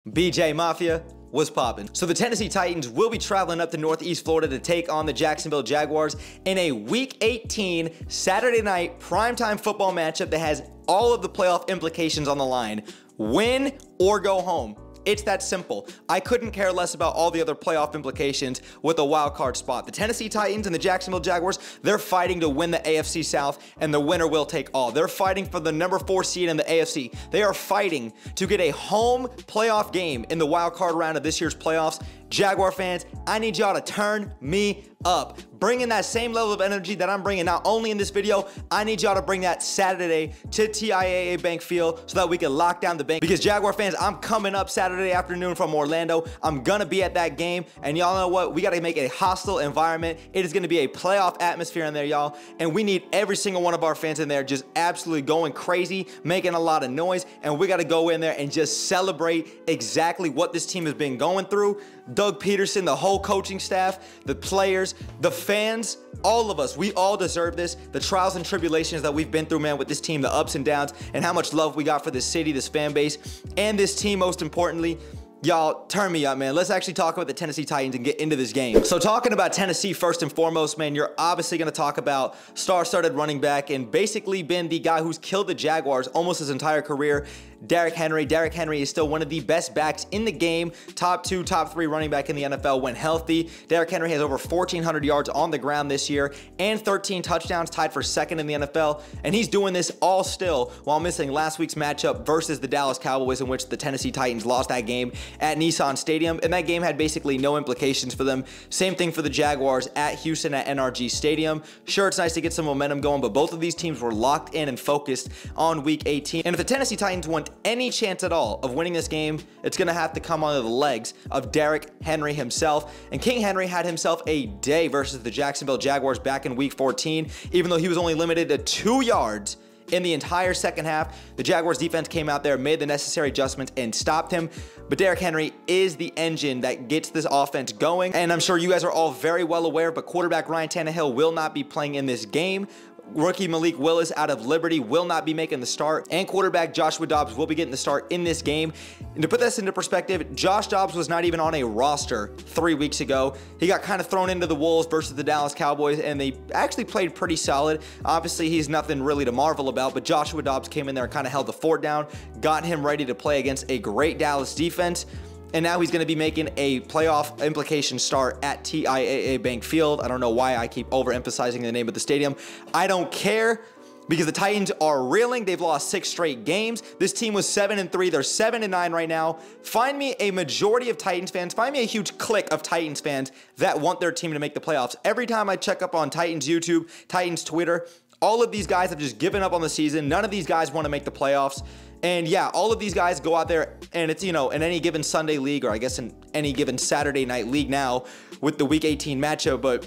BJ Mafia was popping. So the Tennessee Titans will be traveling up to Northeast Florida to take on the Jacksonville Jaguars in a Week 18 Saturday night primetime football matchup that has all of the playoff implications on the line. Win or go home. It's that simple. I couldn't care less about all the other playoff implications with a wild card spot. The Tennessee Titans and the Jacksonville Jaguars, they're fighting to win the AFC South, and the winner will take all. They're fighting for the number 4 seed in the AFC. They are fighting to get a home playoff game in the wild card round of this year's playoffs. Jaguar fans, I need y'all to turn me up. Bring in that same level of energy that I'm bringing not only in this video, I need y'all to bring that Saturday to TIAA Bank Field so that we can lock down the bank. Because Jaguar fans, I'm coming up Saturday afternoon from Orlando. I'm gonna be at that game, and y'all know what? We gotta make a hostile environment. It is gonna be a playoff atmosphere in there, y'all, and we need every single one of our fans in there just absolutely going crazy, making a lot of noise, and we gotta go in there and just celebrate exactly what this team has been going through. Doug Peterson, the whole coaching staff, the players, the fans, all of us, we all deserve this. The trials and tribulations that we've been through, man, with this team, the ups and downs, and how much love we got for this city, this fan base, and this team, most importantly. Y'all, turn me up, man. Let's actually talk about the Tennessee Titans and get into this game. So talking about Tennessee first and foremost, man, you're obviously going to talk about star-studded running back and basically been the guy who's killed the Jaguars almost his entire career, Derrick Henry. Derrick Henry is still one of the best backs in the game. Top 2, top 3 running back in the NFL when healthy. Derrick Henry has over 1,400 yards on the ground this year and 13 touchdowns, tied for second in the NFL. And he's doing this all still while missing last week's matchup versus the Dallas Cowboys, in which the Tennessee Titans lost that game at Nissan Stadium. And that game had basically no implications for them. Same thing for the Jaguars at Houston at NRG Stadium. Sure, it's nice to get some momentum going, but both of these teams were locked in and focused on Week 18. And if the Tennessee Titans want any chance at all of winning this game, it's going to have to come under the legs of Derrick Henry himself. And King Henry had himself a day versus the Jacksonville Jaguars back in Week 14, even though he was only limited to 2 yards in the entire second half. The Jaguars defense came out there, made the necessary adjustments, and stopped him. But Derrick Henry is the engine that gets this offense going. And I'm sure you guys are all very well aware, but quarterback Ryan Tannehill will not be playing in this game. Rookie Malik Willis out of Liberty will not be making the start, and quarterback Joshua Dobbs will be getting the start in this game. And to put this into perspective, Josh Dobbs was not even on a roster 3 weeks ago. He got kind of thrown into the wolves versus the Dallas Cowboys, and they actually played pretty solid. Obviously, he's nothing really to marvel about, but Joshua Dobbs came in there and kind of held the fort down, got him ready to play against a great Dallas defense. And now he's going to be making a playoff implication start at TIAA Bank Field. I don't know why I keep overemphasizing the name of the stadium. I don't care, because the Titans are reeling. They've lost 6 straight games. This team was 7-3. They're 7-9 right now. Find me a majority of Titans fans. Find me a huge clique of Titans fans that want their team to make the playoffs. Every time I check up on Titans YouTube, Titans Twitter, all of these guys have just given up on the season. None of these guys want to make the playoffs. And yeah, all of these guys go out there, and it's, you know, in any given Sunday league, or I guess in any given Saturday night league now with the Week 18 matchup. But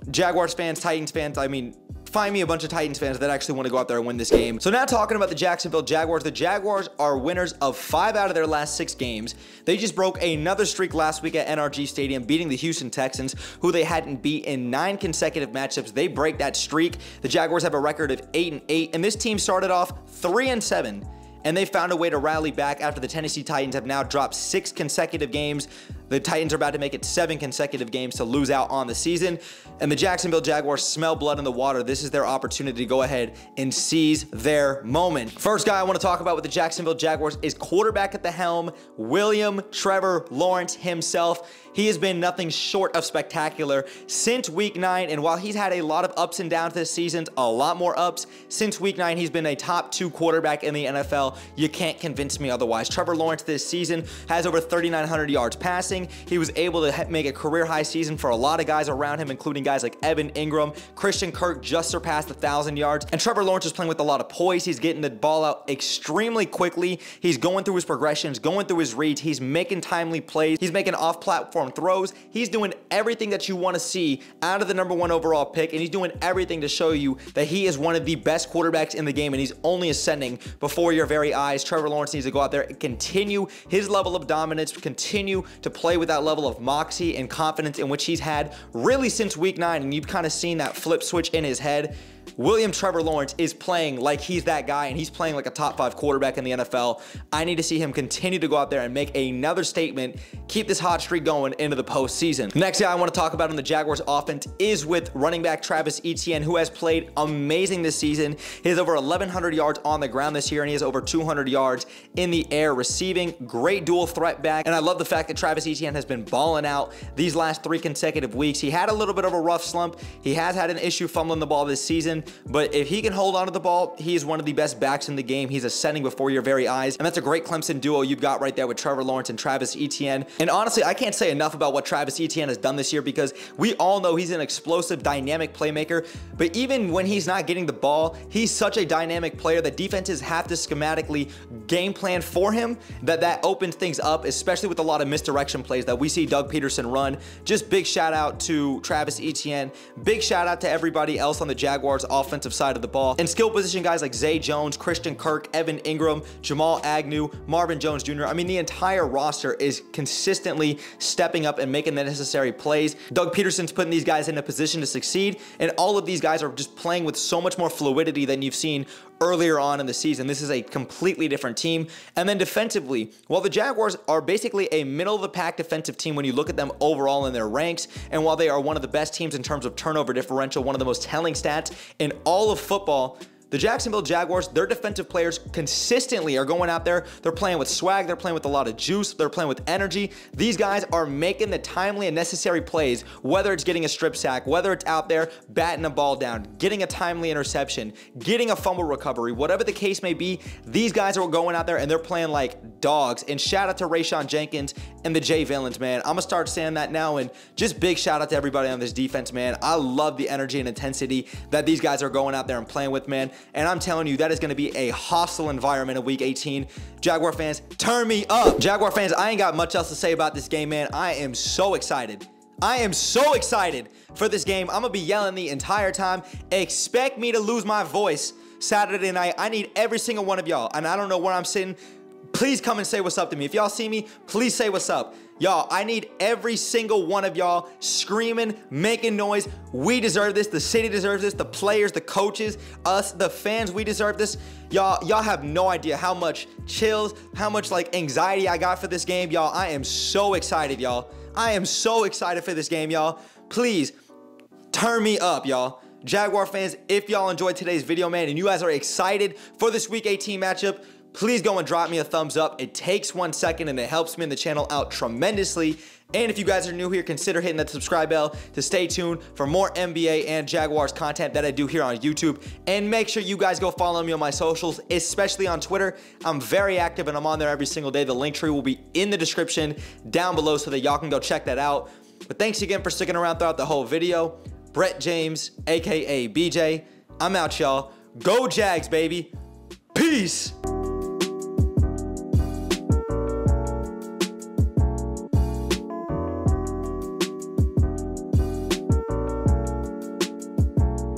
Jaguars fans, Titans fans, I mean, find me a bunch of Titans fans that actually want to go out there and win this game. So now talking about the Jacksonville Jaguars, the Jaguars are winners of 5 out of their last 6 games. They just broke another streak last week at NRG Stadium, beating the Houston Texans, who they hadn't beat in 9 consecutive matchups. They break that streak. The Jaguars have a record of 8-8, and this team started off 3-7. And they found a way to rally back after the Tennessee Titans have now dropped 6 consecutive games. The Titans are about to make it 7 consecutive games to lose out on the season. And the Jacksonville Jaguars smell blood in the water. This is their opportunity to go ahead and seize their moment. First guy I want to talk about with the Jacksonville Jaguars is quarterback at the helm, William Trevor Lawrence himself. He has been nothing short of spectacular since Week 9, and while he's had a lot of ups and downs this season, a lot more ups, since Week 9, he's been a top 2 quarterback in the NFL. You can't convince me otherwise. Trevor Lawrence this season has over 3,900 yards passing. He was able to make a career-high season for a lot of guys around him, including guys like Evan Ingram. Christian Kirk just surpassed 1,000 yards, and Trevor Lawrence is playing with a lot of poise. He's getting the ball out extremely quickly. He's going through his progressions, going through his reads. He's making timely plays. He's making off-platform throws. He's doing everything that you want to see out of the #1 overall pick, and he's doing everything to show you that he is one of the best quarterbacks in the game, and he's only ascending before your very very eyes. Trevor Lawrence needs to go out there and continue his level of dominance, continue to play with that level of moxie and confidence in which he's had really since week 9, and you've kind of seen that flip switch in his head. William Trevor Lawrence is playing like he's that guy, and he's playing like a top 5 quarterback in the NFL. I need to see him continue to go out there and make another statement, keep this hot streak going into the postseason. Next guy I want to talk about on the Jaguars offense is with running back Travis Etienne, who has played amazing this season. He has over 1,100 yards on the ground this year, and he has over 200 yards in the air receiving. Great dual threat back, and I love the fact that Travis Etienne has been balling out these last 3 consecutive weeks. He had a little bit of a rough slump. He has had an issue fumbling the ball this season, but if he can hold on to the ball, he is one of the best backs in the game. He's ascending before your very eyes, and that's a great Clemson duo you've got right there with Trevor Lawrence and Travis Etienne. And honestly, I can't say enough about what Travis Etienne has done this year, because we all know he's an explosive, dynamic playmaker, but even when he's not getting the ball, he's such a dynamic player that defenses have to schematically game plan for him, that opens things up, especially with a lot of misdirection plays that we see Doug Peterson run. Just big shout out to Travis Etienne. Big shout out to everybody else on the Jaguars offensive side of the ball. And skill position guys like Zay Jones, Christian Kirk, Evan Ingram, Jamal Agnew, Marvin Jones Jr. I mean, the entire roster is consistently stepping up and making the necessary plays. Doug Peterson's putting these guys in a position to succeed, and all of these guys are just playing with so much more fluidity than you've seen earlier on in the season. This is a completely different team. And then defensively, while the Jaguars are basically a middle-of-the-pack defensive team when you look at them overall in their ranks, and while they are one of the best teams in terms of turnover differential, one of the most telling stats in all of football, the Jacksonville Jaguars, their defensive players consistently are going out there. They're playing with swag. They're playing with a lot of juice. They're playing with energy. These guys are making the timely and necessary plays, whether it's getting a strip sack, whether it's out there batting a ball down, getting a timely interception, getting a fumble recovery, whatever the case may be. These guys are going out there and they're playing like dogs. And shout out to Rayshawn Jenkins and the Jay Villains, man. I'm going to start saying that now, and just big shout out to everybody on this defense, man. I love the energy and intensity that these guys are going out there and playing with, man. And I'm telling you, that is going to be a hostile environment in Week 18. Jaguar fans, turn me up. Jaguar fans, I ain't got much else to say about this game, man. I am so excited. I am so excited for this game. I'm going to be yelling the entire time. Expect me to lose my voice Saturday night. I need every single one of y'all, and I don't know where I'm sitting. Please come and say what's up to me. If y'all see me, please say what's up. Y'all, I need every single one of y'all screaming, making noise. We deserve this. The city deserves this. The players, the coaches, us, the fans, we deserve this. Y'all have no idea how much chills, how much like anxiety I got for this game, y'all. I am so excited, y'all. I am so excited for this game, y'all. Please turn me up, y'all. Jaguar fans, if y'all enjoyed today's video, man, and you guys are excited for this Week 18 matchup, please go and drop me a thumbs up. It takes 1 second and it helps me in the channel out tremendously. And if you guys are new here, consider hitting that subscribe bell to stay tuned for more NBA and Jaguars content that I do here on YouTube. And make sure you guys go follow me on my socials, especially on Twitter. I'm very active and I'm on there every single day. The link tree will be in the description down below so that y'all can go check that out. But thanks again for sticking around throughout the whole video. Brett James, aka BJ. I'm out, y'all. Go Jags, baby. Peace.